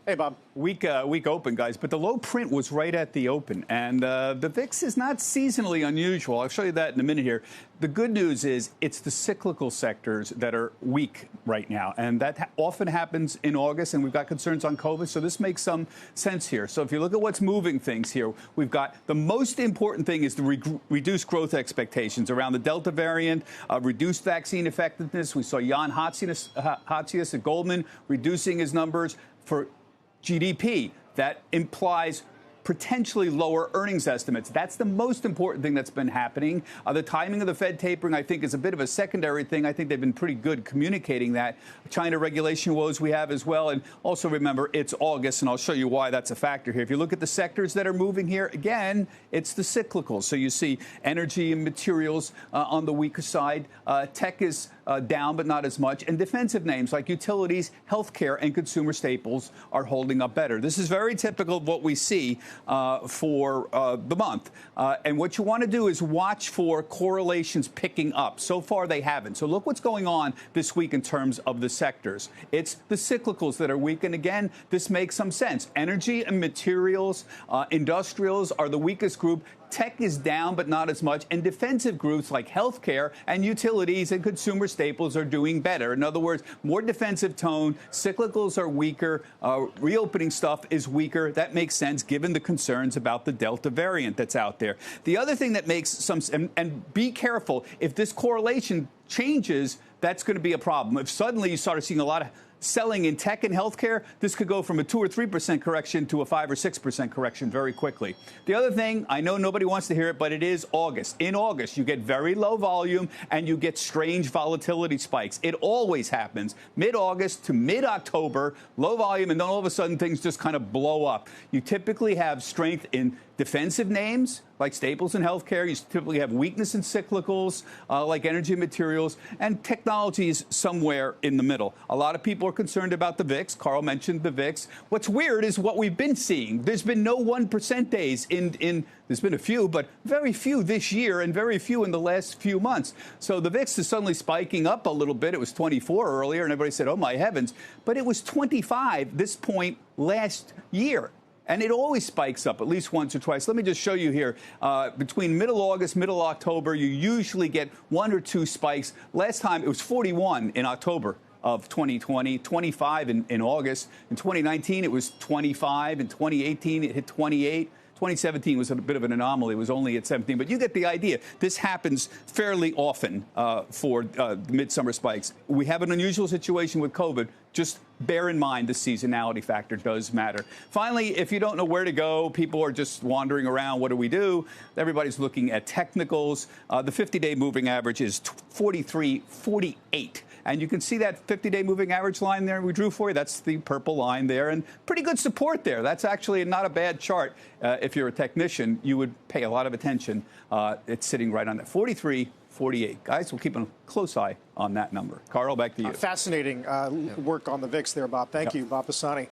Hey, Bob. Weak open, guys, but the low print was right at the open, and the VIX is not seasonally unusual. I'll show you that in a minute here. The good news is it's the cyclical sectors that are weak right now, and that often happens in August, and we've got concerns on COVID, so this makes some sense here. So if you look at what's moving things here, we've got the most important thing is the reduced growth expectations around the Delta variant, reduced vaccine effectiveness. We saw Jan Hatzius at Goldman reducing his numbers for GDP. That implies potentially lower earnings estimates. That's the most important thing that's been happening. The timing of the Fed tapering, I think, is a bit of a secondary thing. I think they've been pretty good communicating that. China regulation woes we have as well. And also remember, it's August, and I'll show you why that's a factor here. If you look at the sectors that are moving here, again, it's the cyclicals. So you see energy and materials on the weaker side. Tech is down, but not as much. And defensive names like utilities, healthcare, and consumer staples are holding up better. This is very typical of what we see for the month. And what you want to do is watch for correlations picking up. So far, they haven't. So look what's going on this week in terms of the sectors. It's the cyclicals that are weak. And again, this makes some sense. Energy and materials, industrials are the weakest group. Tech is down, but not as much. And defensive groups like healthcare and utilities and consumer staples are doing better. In other words, more defensive tone. Cyclicals are weaker. Reopening stuff is weaker. That makes sense given the concerns about the Delta variant that's out there. The other thing that makes some, and be careful, if this correlation changes, that's going to be a problem. If suddenly you start seeing a lot of selling in tech and healthcare, this could go from a 2 or 3% correction to a 5 or 6% correction very quickly. The other thing, I know nobody wants to hear it, but it is August. In August, you get very low volume and you get strange volatility spikes. It always happens. Mid-August to mid-October, low volume, and then all of a sudden things just kind of blow up. You typically have strength in defensive names like staples and healthcare. You typically have weakness in cyclicals like energy and materials, and technology is somewhere in the middle. A lot of people are concerned about the VIX. Carl mentioned the VIX. What's weird is what we've been seeing. There's been no 1% days there's been a few, but very few this year and very few in the last few months. So the VIX is suddenly spiking up a little bit. It was 24 earlier, and everybody said, oh, my heavens. But it was 25 this point last year. And it always spikes up at least once or twice. Let me just show you here. Between middle August, middle October, you usually get 1 or 2 spikes. Last time it was 41 in October of 2020, 25 in August. In 2019, it was 25. In 2018, it hit 28. 2017 was a bit of an anomaly. It was only at 17. But you get the idea. This happens fairly often for the midsummer spikes. We have an unusual situation with COVID. Just bear in mind the seasonality factor does matter. Finally, if you don't know where to go, people are just wandering around. What do we do? Everybody's looking at technicals. The 50-day moving average is 43.48. And you can see that 50-day moving average line there we drew for you. That's the purple line there. And pretty good support there. That's actually not a bad chart. If you're a technician, you would pay a lot of attention. It's sitting right on that 43.48. Guys, we'll keep a close eye on that number. Carl, back to you. Fascinating work on the VIX there, Bob. Thank you, Bob Pisani.